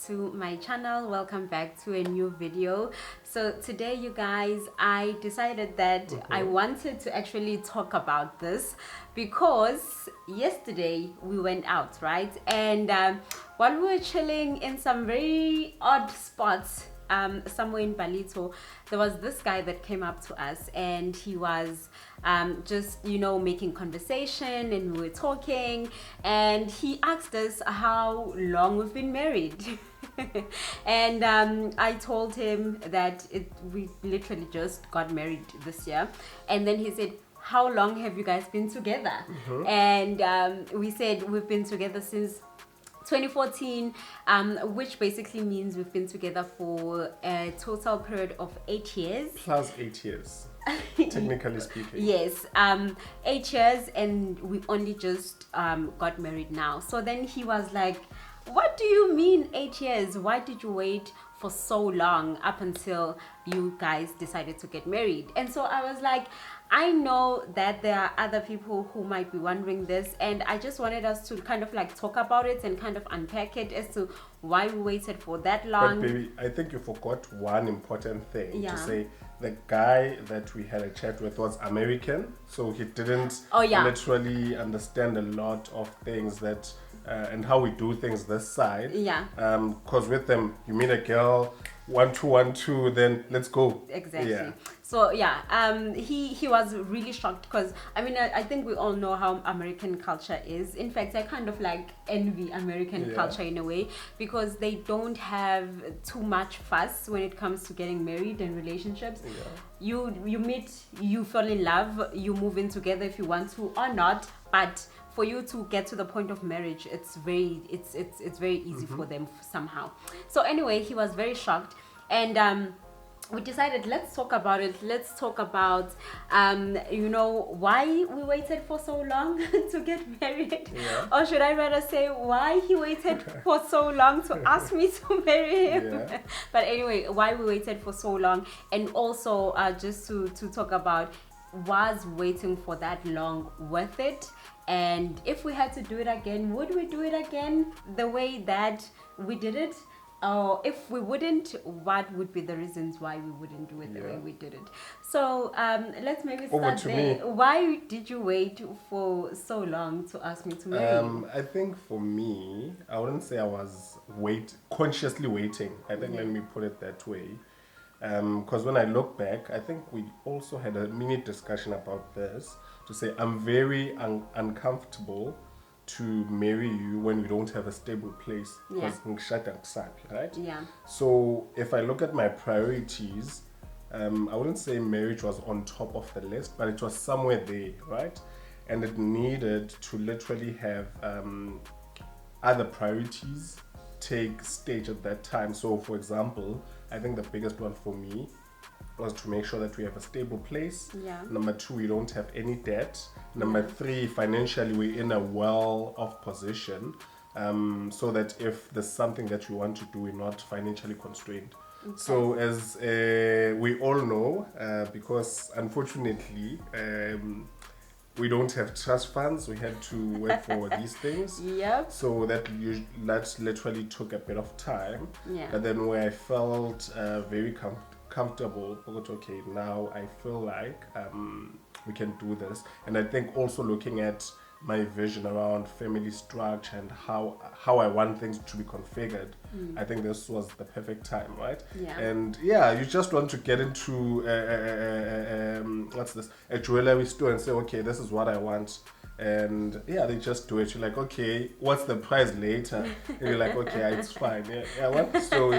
to my channel. Welcome back to a new video. So today, you guys, I decided that I wanted to actually talk about this because yesterday we went out, right? And while we were chilling in some very odd spots somewhere in Balito, there was this guy that came up to us, and he was just, you know, making conversation, and we were talking, and he asked us how long we've been married. And I told him that we literally just got married this year, and then he said, how long have you guys been together? And we said we've been together since 2014, which basically means we've been together for a total period of 8 years. Plus 8 years, technically speaking. Yes, 8 years, and we only just got married now. So then he was like, what do you mean 8 years? Why did you wait for so long up until you guys decided to get married? And so I was like, I know that there are other people who might be wondering this, and I just wanted us to kind of like talk about it and kind of unpack it as to why we waited for that long. But baby, I think you forgot one important thing Yeah. to say. The guy that we had a chat with was American, so he didn't literally understand a lot of things that and how we do things this side. Yeah. Because with them, you meet a girl, 1 2 1 2, then let's go. Exactly. Yeah. So yeah, he was really shocked because I think we all know how American culture is. In fact, I kind of like envy American culture in a way, because they don't have too much fuss when it comes to getting married and relationships. You meet, you fall in love, you move in together if you want to or not, but for you to get to the point of marriage, it's very easy for them somehow. So anyway, he was very shocked, and we decided, let's talk about it. Let's talk about you know, why we waited for so long to get married. Or should I rather say why he waited for so long to ask me to marry him. But anyway, why we waited for so long, and also just to talk about, was waiting for that long worth it? And if we had to do it again, would we do it again the way that we did it? Or if we wouldn't, what would be the reasons why we wouldn't do it the way we did it? So let's maybe start there. Why did you wait for so long to ask me to marry you? I think for me, I wouldn't say I was consciously waiting. I think let me put it that way. Because when I look back, I think we also had a mini discussion about this, to say I'm very uncomfortable to marry you when we don't have a stable place, because right? So if I look at my priorities, I wouldn't say marriage was on top of the list, but it was somewhere there, right? And it needed to literally have other priorities take stage at that time. So for example, I think the biggest one for me was to make sure that we have a stable place. Number 2, we don't have any debt. Number 3, financially we're in a well-off position, so that if there's something that we want to do, we're not financially constrained. So as we all know, because unfortunately we don't have trust funds, we had to work for these things. So that literally took a bit of time. But then where I felt very comfortable, but okay, now I feel like we can do this. And I think also looking at my vision around family structure and how I want things to be configured, I think this was the perfect time, right? And you just want to get into a jewelry store and say, okay, this is what I want. And they just do it. You're like, okay, what's the price later? And you're like, okay, it's fine. So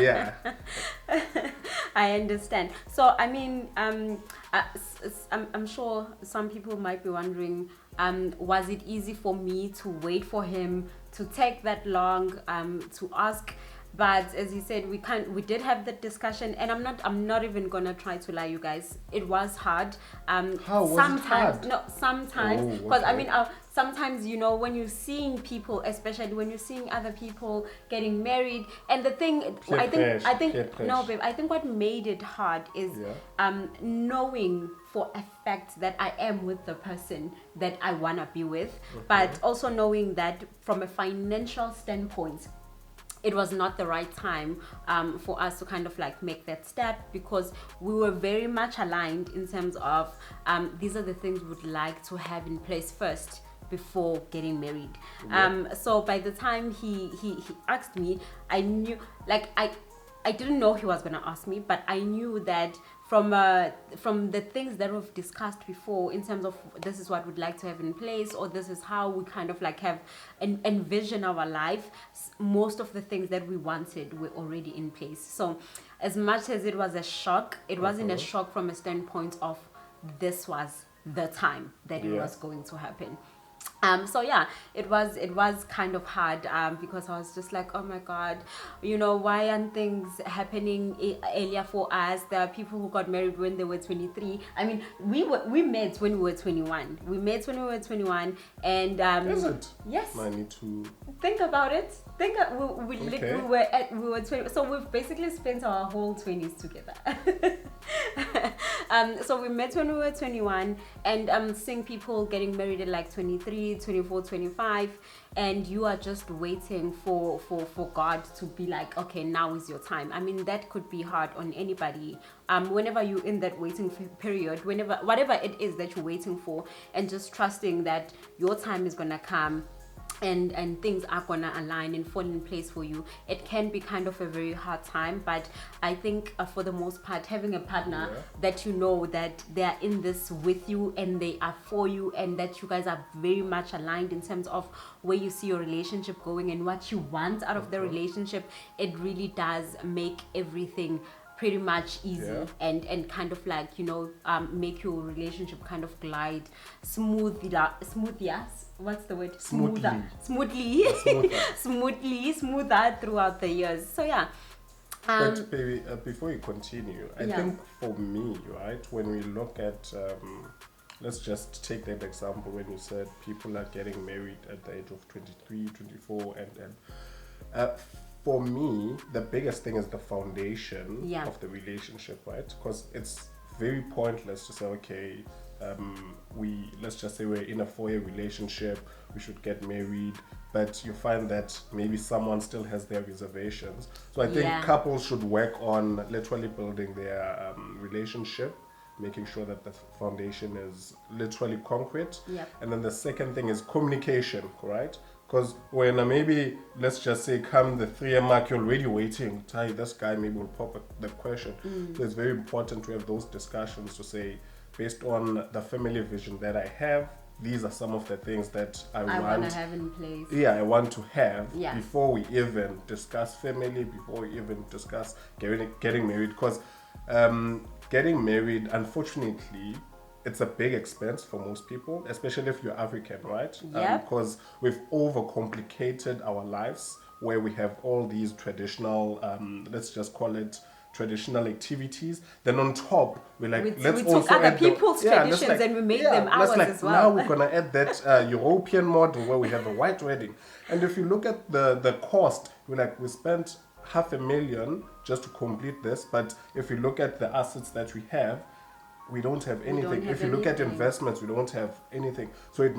I understand. So I mean, I'm sure some people might be wondering, was it easy for me to wait for him to take that long to ask? But as you said, we did have that discussion, and I'm not even gonna try to lie, you guys. It was hard. How was it hard? No, sometimes, because I mean, sometimes, you know, when you're seeing people, especially when you're seeing other people getting married, and the thing, I think no, babe, I think what made it hard is knowing for a fact that I am with the person that I wanna be with, but also knowing that from a financial standpoint, it was not the right time for us to kind of like make that step, because we were very much aligned in terms of these are the things we would like to have in place first before getting married. So by the time he asked me, I knew, like, I didn't know he was going to ask me, but I knew that from the things that we've discussed before, in terms of this is what we'd like to have in place, or this is how we kind of like have envision our life, most of the things that we wanted were already in place. So as much as it was a shock, it wasn't a shock from a standpoint of this was the time that it was going to happen. So yeah, it was kind of hard because I was just like, oh my God, you know, why aren't things happening earlier for us? There are people who got married when they were 23. I mean, we met when we were 21. We met when we were 21, and is it? Yes. I need to think about it. We were 20, so we've basically spent our whole 20s together. So we met when we were 21, and seeing people getting married at like 23, 24, 25, and you are just waiting for God to be like, okay, now is your time. I mean, that could be hard on anybody. Whenever you're in that waiting period, whatever it is that you're waiting for, and just trusting that your time is gonna come, and things are gonna align and fall in place for you, it can be kind of a very hard time. But I think for the most part, having a partner that you know that they are in this with you and they are for you, and that you guys are very much aligned in terms of where you see your relationship going and what you want out of the relationship, it really does make everything pretty much easy and kind of like, you know, make your relationship kind of glide smoothly. What's the word? Smoother throughout the years. So yeah. But baby, before you continue, I think for me, right, when we look at let's just take that example when you said people are getting married at the age of 23, 24, and for me, the biggest thing is the foundation of the relationship, right? Because it's very pointless to say, okay, let's just say we're in a 4-year relationship, we should get married, but you find that maybe someone still has their reservations. So I think couples should work on literally building their relationship, making sure that the foundation is literally concrete. And then the second thing is communication, right? Because when maybe, let's just say, come the 3-year mark, you're already waiting, this guy maybe will pop the question. So it's very important to have those discussions to say, based on the family vision that I have, these are some of the things that I want to have in place. I want to have before we even discuss family, before we even discuss getting married. Because getting married, unfortunately, it's a big expense for most people, especially if you're African, right? Because we've overcomplicated our lives, where we have all these traditional, let's just call it traditional activities. Then on top, we're like, we took other people's traditions and we made them ours as well. Now we're gonna add that European model where we have a white wedding. And if you look at the cost, we're like, we spent $500,000 just to complete this. But if you look at the assets that we have, we don't have anything. If you look at investments, we don't have anything. So it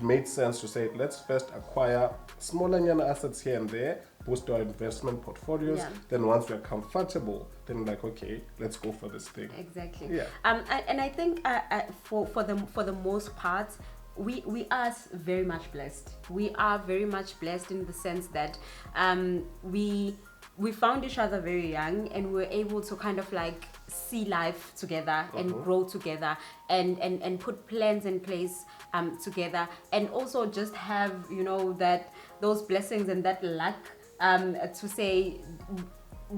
made sense to say, let's first acquire smaller assets here and there, boost our investment portfolios. Then once we're comfortable, then like, okay, let's go for this thing. Exactly. And I think for the most part, we are very much blessed. We are very much blessed in the sense that we found each other very young, and we're able to kind of like see life together and grow together and put plans in place together, and also just have, you know, that those blessings and that luck to say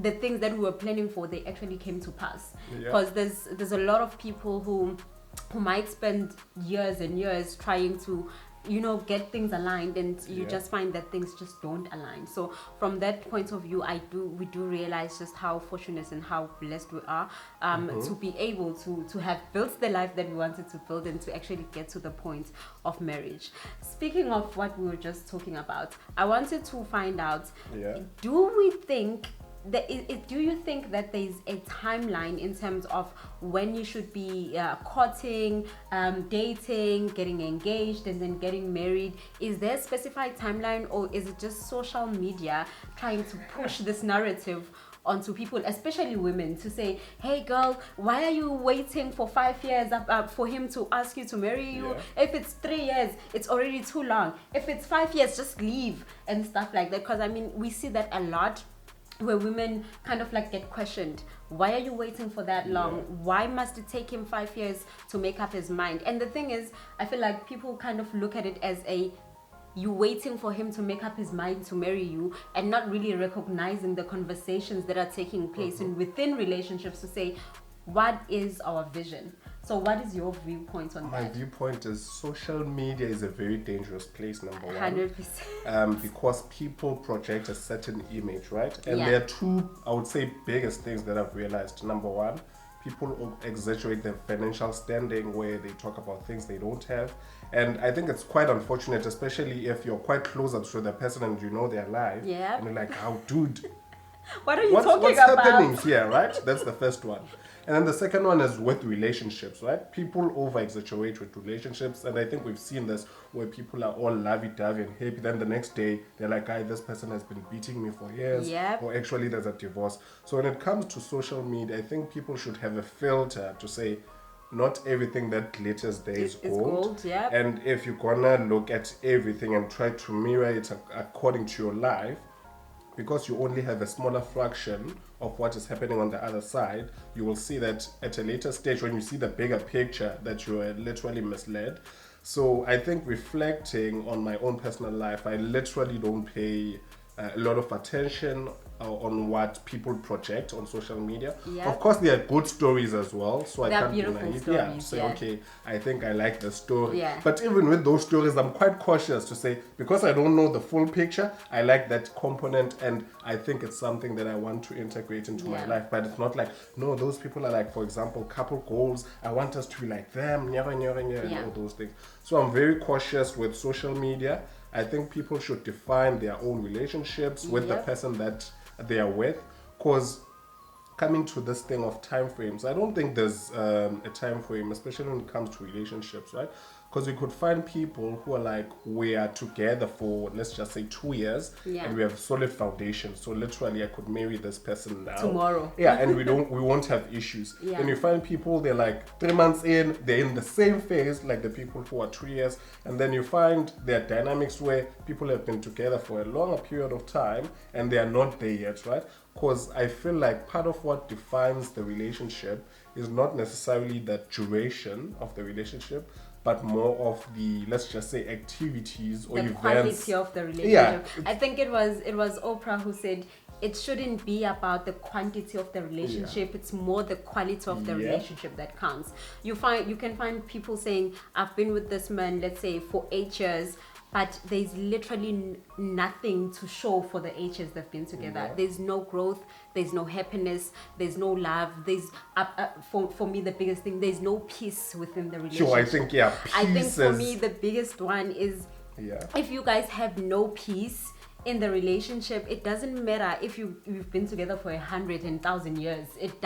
the things that we were planning for, they actually came to pass. Because there's a lot of people who might spend years and years trying to, you know, get things aligned, and you just find that things just don't align. So from that point of view, we do realize just how fortunate and how blessed we are to be able to have built the life that we wanted to build, and to actually get to the point of marriage. Speaking of what we were just talking about, I wanted to find out, do we think do you think that there's a timeline in terms of when you should be courting, dating, getting engaged, and then getting married? Is there a specified timeline, or is it just social media trying to push this narrative onto people, especially women, to say, hey girl, why are you waiting for 5 years for him to ask you to marry you? Yeah. If it's 3 years, it's already too long. If it's 5 years, just leave and stuff like that. Because I mean, we see that a lot, where women kind of like get questioned. Why are you waiting for that long? Why must it take him 5 years to make up his mind? And the thing is, I feel like people kind of look at it as you waiting for him to make up his mind to marry you, and not really recognizing the conversations that are taking place within relationships to say, what is our vision? So what is your viewpoint on that? My viewpoint is social media is a very dangerous place, number one. 100%. Because people project a certain image, right? And Yeah. there are two, I would say, biggest things that I've realized. Number one, people exaggerate their financial standing, where they talk about things they don't have. And I think it's quite unfortunate, especially if you're quite closer to the person and you know their life. Yeah. And you're like, oh, dude, What are you what's talking about? happening here, right? That's the first one. And then the second one is with relationships, right? People over-exaggerate with relationships, and I think we've seen this where people are all lovey-dovey and happy. Then the next day, they're like, this person has been beating me for years, or actually there's a divorce. So when it comes to social media, I think people should have a filter to say, not everything that glitters there is gold. Yeah. And if you're gonna look at everything and try to mirror it according to your life, because you only have a smaller fraction of what is happening on the other side, you will see that at a later stage, when you see the bigger picture, that you are literally misled. So I think reflecting on my own personal life, I literally don't pay a lot of attention on what people project on social media. Yeah. Of course, there are good stories as well, so There I are can't beautiful deny it. stories, Say, yeah. okay, I think I like the story. Yeah. But even with those stories, I'm quite cautious to say, because I don't know the full picture, I like that component, and I think it's something that I want to integrate into my life. But it's not like, no, those people are like, for example, couple goals, I want us to be like them, and all those things. So I'm very cautious with social media. I think people should define their own relationships with the person that they are with, because coming to this thing of time frames, I don't think there's a time frame, especially when it comes to relationships, right? Because you could find people who are like, we are together for, let's just say, 2 years, and we have solid foundation. So literally, I could marry this person now, tomorrow. And we won't have issues. And you find people, they're like 3 months in, they're in the same phase like the people who are 3 years, and then you find there are dynamics where people have been together for a longer period of time and they are not there yet, right? Because I feel like part of what defines the relationship is not necessarily the duration of the relationship, but more of the, let's just say, activities or the events. quality of the relationship. I think it was Oprah who said it shouldn't be about the quantity of the relationship. It's more the quality of the relationship that counts. You can find people saying, I've been with this man, let's say, for 8 years, but there's literally nothing to show for the 8 years they've been together. There's no growth, there's no happiness, there's no love, there's for me the biggest thing, there's no peace within the relationship. Sure, I think peace I think for me the biggest one is if you guys have no peace in the relationship, it doesn't matter if you've been together for 100,000 years. It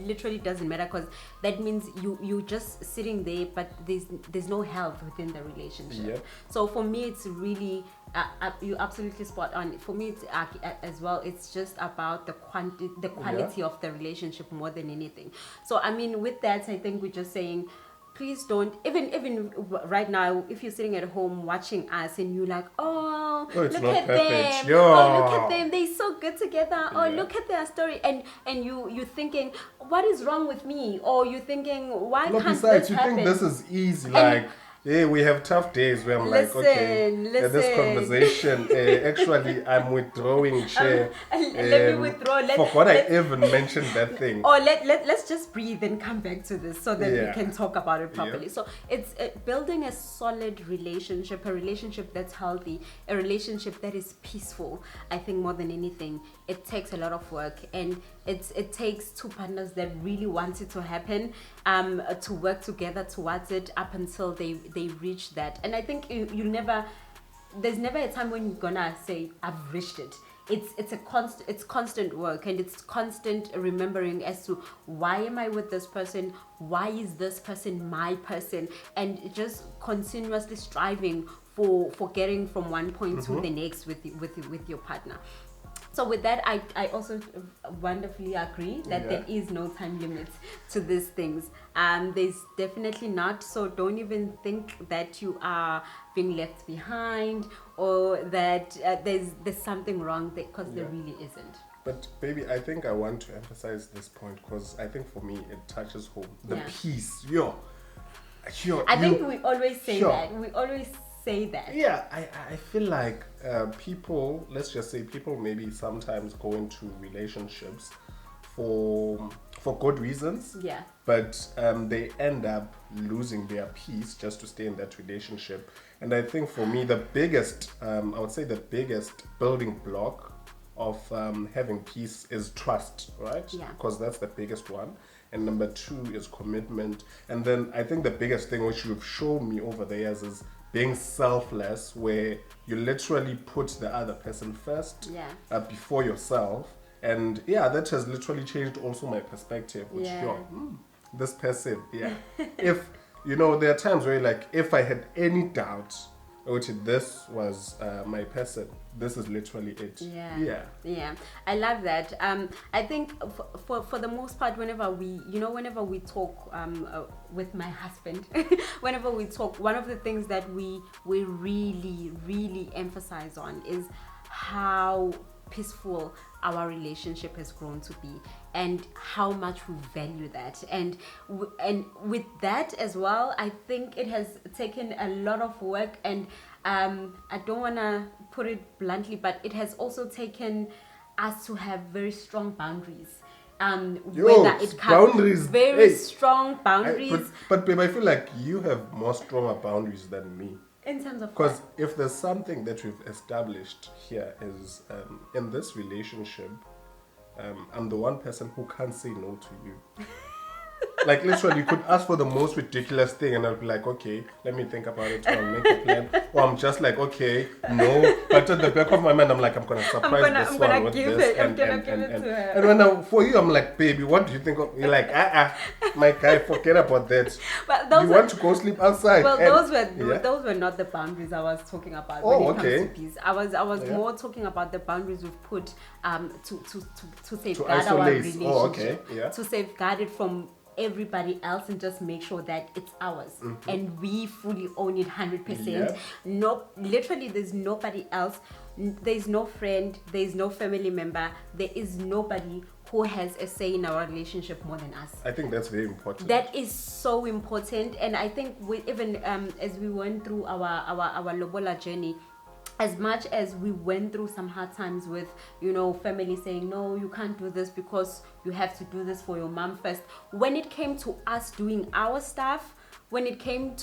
literally doesn't matter, because that means you just sitting there, but there's no health within the relationship. So for me, it's really you're absolutely spot on. For me, it's as well, it's just about the quality of the relationship more than anything. So I mean, with that, I think we're just saying, please don't, even right now, if you're sitting at home watching us and you're like, look at them, look at them, they're so good together, look at their story, and you're thinking, what is wrong with me? Or you're thinking, why can't besides, this you happen? think this is easy, like, we have tough days where I'm like, okay, this conversation, actually, I'm withdrawing share. Let me withdraw. Forgot I even mentioned that thing. Or let's just breathe and come back to this so that we can talk about it properly. So it's building a solid relationship, a relationship that's healthy, a relationship that is peaceful. I think more than anything, it takes a lot of work, and it takes two partners that really want it to happen, to work together towards it up until they reach that. And I think there's never a time when you're gonna say, I've reached it. it's constant work, and it's constant remembering as to why am I with this person, why is this person my person, and just continuously striving for getting from one point to the next with your partner. So with that, I also wonderfully agree that there is no time limit to these things. There's definitely not. So don't even think that you are being left behind, or that there's something wrong, because there really isn't. But baby, I think I want to emphasize this point, because I think for me it touches home. The peace. I think we always say that. We always say that. Yeah, I feel like people, let's just say people maybe sometimes go into relationships for good reasons. Yeah. But they end up losing their peace just to stay in that relationship. And I think for me, the biggest, I would say the biggest building block of having peace is trust, right? Yeah. Because that's the biggest one. And number 2 is commitment. And then I think the biggest thing which you've shown me over the years is being selfless, where you literally put the other person first before yourself. And that has literally changed also my perspective, which this person, if there are times where, like, if I had any doubt, which this was my person, this is literally it. Yeah, I love that. I think for the most part, whenever we talk with my husband, whenever we talk, one of the things that we really emphasize on is how peaceful our relationship has grown to be, and how much we value that. And with that as well, I think it has taken a lot of work, and I don't want to put it bluntly, but it has also taken us to have very strong boundaries. Whether it comes boundaries, very strong boundaries. But babe, I feel like you have more stronger boundaries than me. In terms of, because if there's something that we've established here is in this relationship, I'm the one person who can't say no to you. Like, literally, you could ask for the most ridiculous thing and I'll be like, okay, let me think about it, or I'll make a plan. Or I'm just like, okay, no. But at the back of my mind, I'm like, I'm going to surprise this one with this. I'm going to give it to her. And when for you, I'm like, baby, what do you think of? You're like, my guy, forget about that. But you want to go sleep outside. Well, those were not the boundaries I was talking about when it comes to peace. I was more talking about the boundaries we've put to safeguard our relationship. To safeguard it from everybody else, and just make sure that it's ours, and we fully own it 100%. No, literally, there's nobody else, there's no friend, there's no family member, there is nobody who has a say in our relationship more than us. I think that's very important. That is so important. And I think even as we went through our lobola journey, as much as we went through some hard times with, family saying, no, you can't do this because you have to do this for your mom first. When it came to us doing our stuff, when it came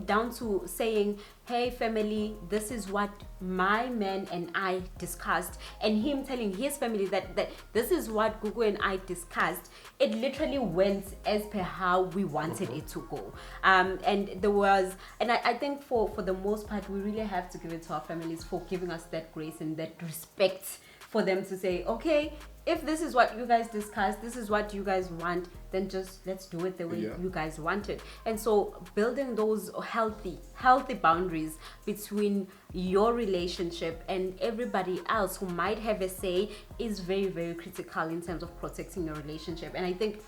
down to saying, hey family, this is what my man and I discussed, and him telling his family that this is what Gugu and I discussed, it literally went as per how we wanted it to go. And I think for the most part, we really have to give it to our families for giving us that grace and that respect, for them to say, okay, if this is what you guys discussed, this is what you guys want, then just let's do it the way you guys want it. And so building those healthy boundaries between your relationship and everybody else who might have a say is very, very critical in terms of protecting your relationship. And I think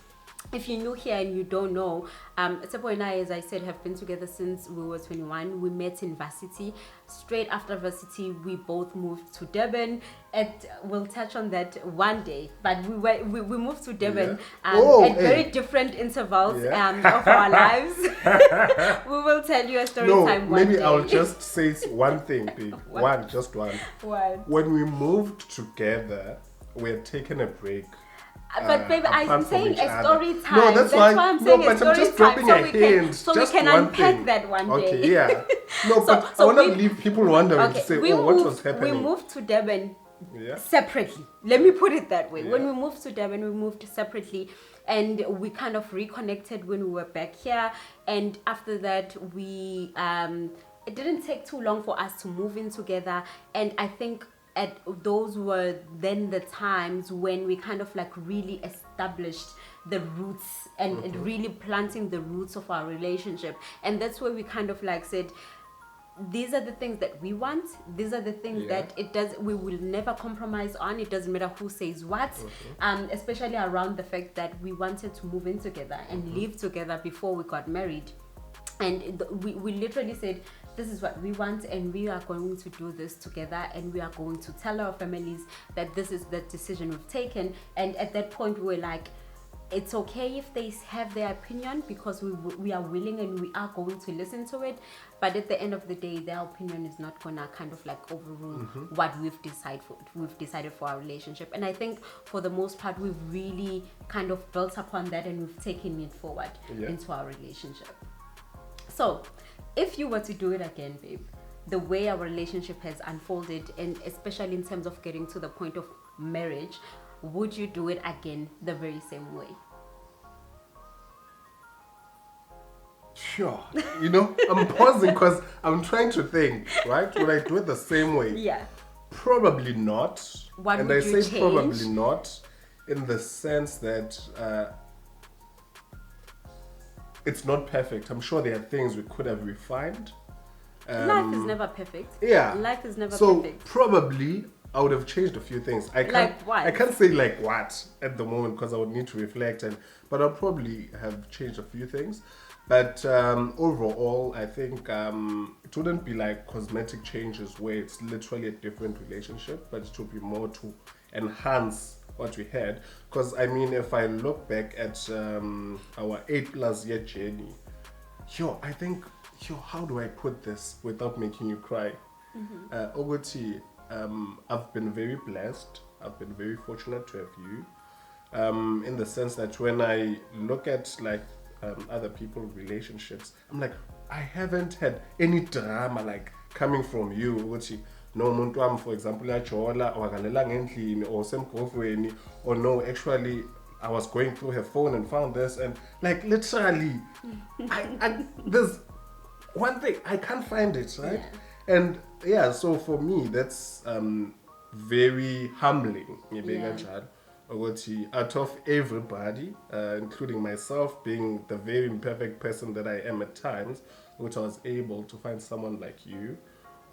if you're new here and you don't know, Tsepo and I, as I said, have been together since we were 21. We met in varsity. Straight after varsity, we both moved to Durban. We'll touch on that one day. But we moved to Durban at very different intervals of our lives. We will tell you a story time one day. Maybe I'll just say one thing, babe. Just one. When we moved together, we had taken a break. But baby, I'm saying a story time. No, that's why I'm saying a story I'm just dropping a hint. So we can unpack that one day. Okay, yeah. No, but I want to leave people wondering to say, what was happening? We moved to Durban separately. Let me put it that way. When we moved to Durban, we moved separately, and we kind of reconnected when we were back here. And after that, it didn't take too long for us to move in together. And I think those were then the times when we kind of like really established the roots and really planting the roots of our relationship. And that's where we kind of like said, these are the things that we want, these are the things that we will never compromise on. It doesn't matter who says what, especially around the fact that we wanted to move in together and live together before we got married. And we literally said, this is what we want, and we are going to do this together, and we are going to tell our families that this is the decision we've taken. And at that point we were like, it's okay if they have their opinion, because we are willing and we are going to listen to it. But at the end of the day, their opinion is not gonna kind of like overrule what we've decided for our relationship. And I think for the most part, we've really kind of built upon that, and we've taken it forward into our relationship. So if you were to do it again, babe, the way our relationship has unfolded, and especially in terms of getting to the point of marriage, would you do it again the very same way? Sure. You know, I'm pausing because I'm trying to think, right? Would I do it the same way? Yeah. Probably not. What and would I you say change? Probably not, in the sense that it's not perfect. I'm sure there are things we could have refined. Life is never perfect. Yeah. Life is never so perfect. Probably I would have changed a few things. Like what? I can't say like what at the moment, because I would need to reflect, but I'll probably have changed a few things. But overall, I think it wouldn't be like cosmetic changes where it's literally a different relationship, but it would be more to enhance what we had. Because I mean, if I look back at our 8+ year journey, I think, how do I put this without making you cry? Ogoti, I've been very blessed. I've been very fortunate to have you. In the sense that when I look at like other people's relationships, I'm like, I haven't had any drama like coming from you. Ogoti, no muntu wami, for example, yajola or akalela ngendlini or semgofweni, or no, actually I was going through her phone and found this, and like literally I there's one thing, I can't find it, right? And so for me that's very humbling. Out of everybody, including myself, being the very imperfect person that I am at times, which I was able to find someone like you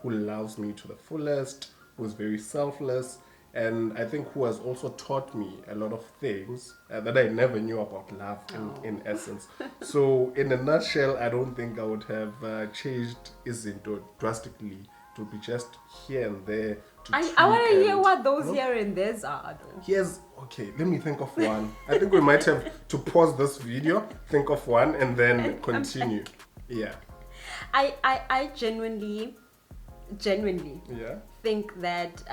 who loves me to the fullest, who's very selfless, and I think who has also taught me a lot of things that I never knew about love in essence. So in a nutshell, I don't think I would have changed Izinto drastically. It would be just here and there. I want to hear what those here and there's are though. Okay, let me think of one. I think we might have to pause this video, think of one, and then continue. Yeah. I genuinely think that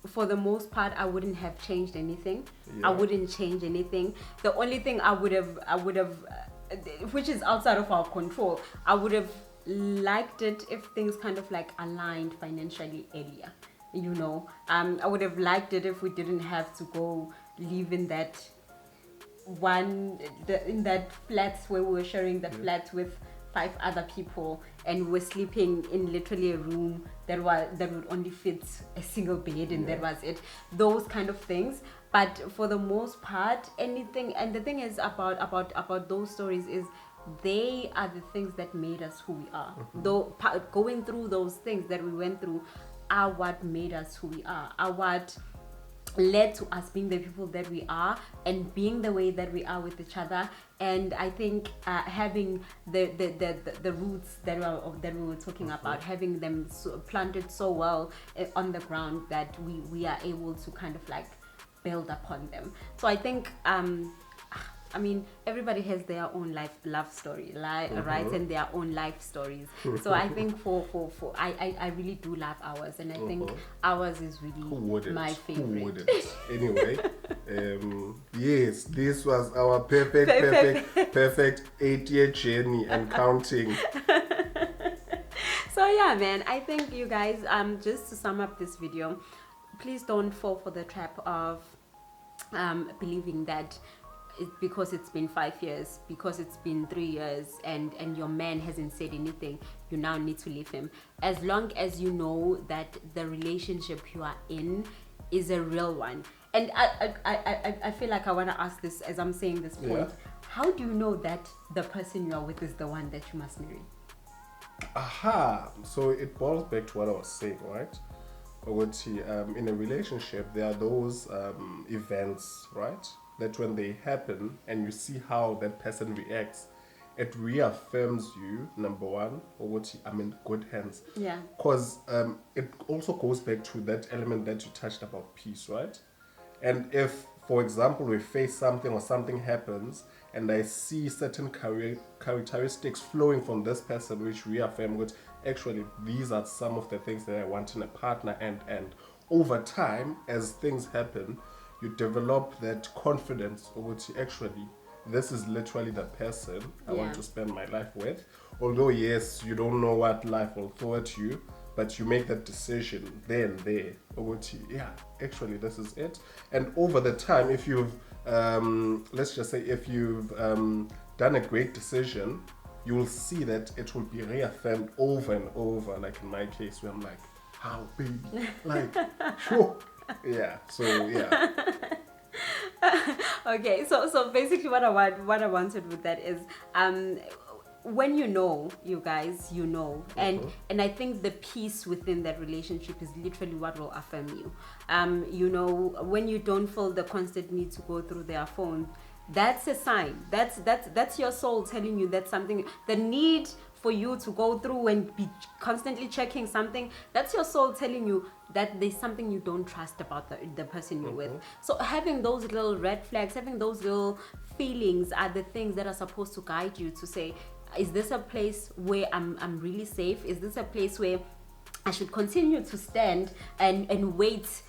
for the most part I wouldn't have changed anything. I wouldn't change anything. The only thing I would have which is outside of our control, I would have liked it if things kind of like aligned financially earlier. I would have liked it if we didn't have to go live in that in that flat where we were sharing the flat with 5 other people, and we're sleeping in literally a room that would only fit a single bed, and that was it. Those kind of things. But for the most part, anything, and the thing is about those stories is they are the things that made us who we are. Though going through those things that we went through are what made us who we are what led to us being the people that we are and being the way that we are with each other. And I think having the roots that we were talking about, having them planted so well on the ground that we are able to kind of like build upon them. So I think I mean, everybody has their own love story, right? And their own life stories. So I think I really do love ours, and I think ours is really my favorite. Who wouldn't? Anyway, yes, this was our perfect 8-year journey and counting. So yeah, man, I think you guys, just to sum up this video, please don't fall for the trap of believing that because it's been 5 years, because it's been 3 years, and your man hasn't said anything, you now need to leave him. As long as you know that the relationship you are in is a real one. And I feel like I want to ask this as I'm saying this point. How do you know that the person you are with is the one that you must marry? So it boils back to what I was saying, right? In a relationship, there are those events, right? That when they happen and you see how that person reacts, it reaffirms you, number one, I'm in good hands. Yeah. Because it also goes back to that element that you touched about peace, right? And if, for example, we face something or something happens and I see certain characteristics flowing from this person which reaffirm that actually these are some of the things that I want in a partner, and over time, as things happen, you develop that confidence actually this is literally the person I want to spend my life with. Although yes, you don't know what life will throw at you, but you make that decision there and there. Actually this is it. And over the time, if you've let's just say if you've done a great decision, you will see that it will be reaffirmed over and over. Like in my case, where I'm like, how baby, like sure. Okay, so basically what I wanted with that is when you know, you guys, you know, and I think the peace within that relationship is literally what will affirm you. You know, when you don't feel the constant need to go through their phone, that's a sign. That's your soul telling you that something, the need for you to go through and be constantly checking something, that's your soul telling you that there's something you don't trust about the person you're with. So having those little red flags, having those little feelings are the things that are supposed to guide you to say, is this a place where I'm really safe? Is this a place where I should continue to stand and wait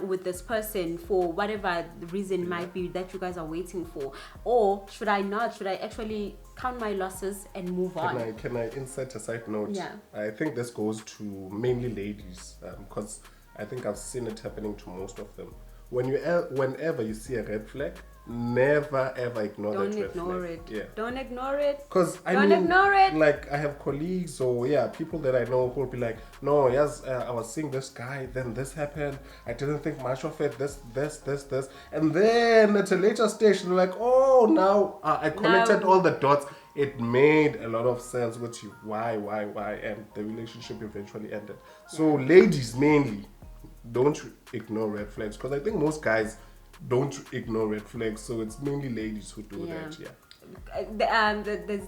with this person for whatever the reason might be that you guys are waiting for? Or should I not? Should I actually count my losses and move on? Can I insert a side note? Yeah. I think this goes to mainly ladies, because I think I've seen it happening to most of them. Whenever you see a red flag, never ever ignore that red flag. Don't ignore it. Yeah. Don't ignore it. Because Don't ignore it. Like I have colleagues or people that I know who will be like, no, yes, I was seeing this guy, then this happened. I didn't think much of it. This, and then at a later stage they're like, oh, now I connected all the dots. It made a lot of sense with you. Why, and the relationship eventually ended. So ladies mainly, don't ignore red flags, because I think most guys don't ignore red flags, so it's mainly ladies who do that.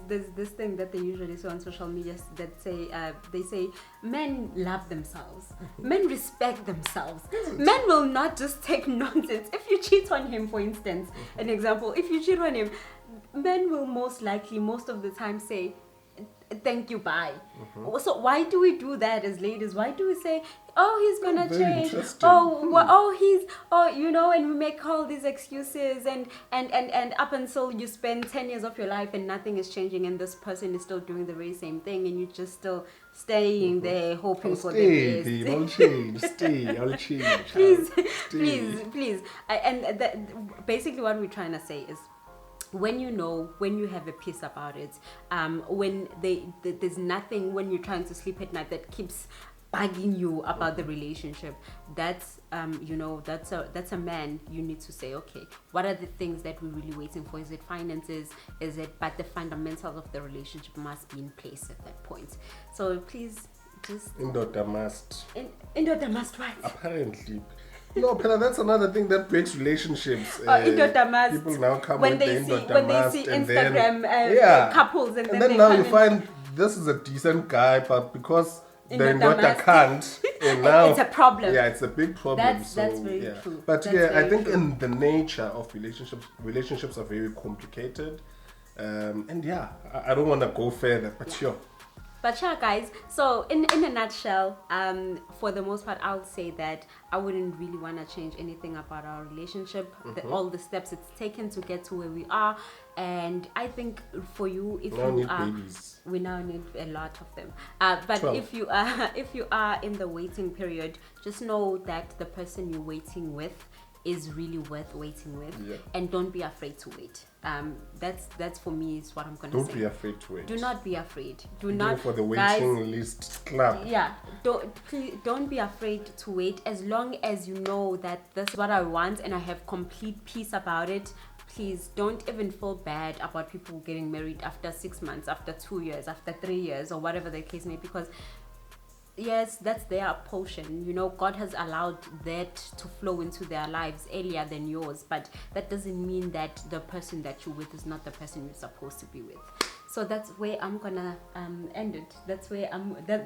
There's this thing that they usually say on social media that say they say men love themselves, men respect themselves, men will not just take nonsense. If you cheat on him, for instance, an example, if you cheat on him, men will most of the time say thank you, bye. So why do we do that as ladies? Why do we say, oh, he's gonna change, and we make all these excuses and up until you spend 10 years of your life and nothing is changing and this person is still doing the very same thing and you're just still staying there hoping for the best. I'll change. Please. Basically what we're trying to say is, when you have a peace about it, when there's nothing when you're trying to sleep at night that keeps bugging you about the relationship, that's a man. You need to say, okay, what are the things that we're really waiting for? Is it finances? But the fundamentals of the relationship must be in place at that point. So please just Indoda must what? Apparently. No, Pella, that's another thing that breaks relationships. People now come when with when they see Instagram couples and then now you find this is a decent guy, but because they're not a cunt, and now it's a problem. Yeah, it's a big problem. That's very true. But I think in the nature of relationships are very complicated. I don't want to go further, but sure. But yeah, guys, so in a nutshell, for the most part, I would say that I wouldn't really want to change anything about our relationship, all the steps it's taken to get to where we are. And I think for you, if you are, babies. We now need a lot of them. But 12. if you are in the waiting period, just know that the person you're waiting with is really worth waiting with. Yeah. And don't be afraid to wait. That's for me is what I'm gonna say. Don't be afraid to wait. Do not be afraid. Do Go not for the guys, waiting list club. yeah, don't be afraid to wait, as long as you know that this is what I want and I have complete peace about it. Please don't even feel bad about people getting married after 6 months, after 2 years, after 3 years, or whatever the case may be, because yes, that's their portion. You know, God has allowed that to flow into their lives earlier than yours, but that doesn't mean that the person that you're with is not the person you're supposed to be with. So that's where I'm gonna end it. That's where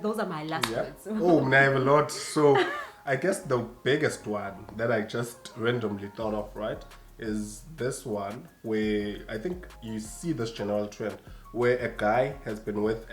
those are my last words. Oh, I have a lot. So I guess the biggest one that I just randomly thought of, right, is this one where I think you see this general trend where a guy has been with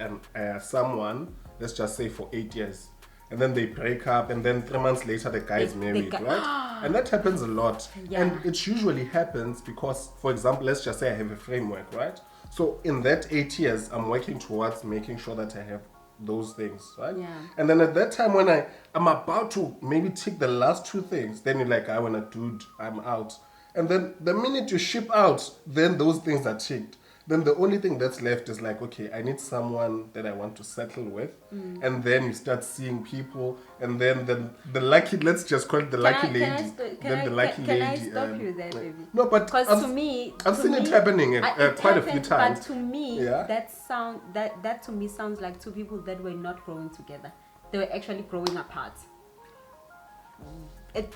someone, let's just say for 8 years, and then they break up, and then 3 months later the guy is married, right? And that happens a lot. Yeah. And it usually happens because, for example, let's just say I have a framework, right? So in that 8 years, I'm working towards making sure that I have those things, right? Yeah. And then at that time when I'm about to maybe tick the last 2 things, then you're like, I want a dude, I'm out. And then the minute you ship out, then those things are ticked. Then the only thing that's left is like, okay, I need someone that I want to settle with. And then you start seeing people, and then the lucky, let's just call it the lucky lady. Can I stop you there, baby? No, but because to me, I've seen it happening quite a few times. But to me, Yeah. that to me sounds like 2 people that were not growing together. They were actually growing apart.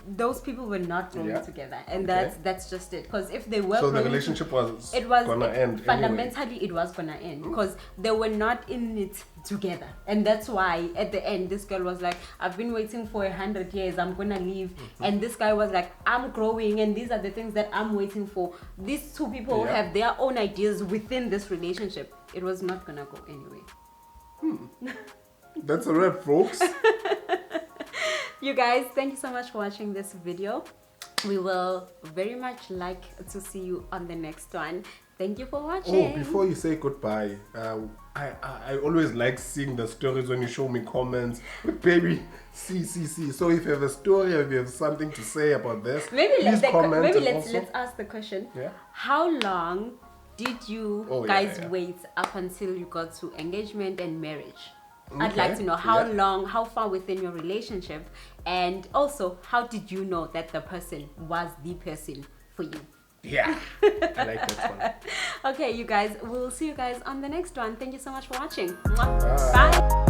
Those people were not growing together, and that's just it. Because if they were, so the relationship was gonna end. Fundamentally, anyway. it was gonna end because they were not in it together, and that's why at the end this girl was like, "I've been waiting for 100 years. I'm gonna leave," and this guy was like, "I'm growing, and these are the things that I'm waiting for." These 2 people have their own ideas within this relationship. It was not gonna go anyway. That's a wrap, folks. You guys, thank you so much for watching this video. We will very much like to see you on the next one. Thank you for watching. Oh, before you say goodbye, I always like seeing the stories when you show me comments. But baby, see. So if you have a story, or if you have something to say about this, please comment. Maybe let's ask the question. Yeah. How long did you guys wait up until you got to engagement and marriage? I'd like to know how far within your relationship, and also how did you know that the person was the person for you? Yeah, I like that one. Okay, you guys, we'll see you guys on the next one. Thank you so much for watching. Bye. Bye.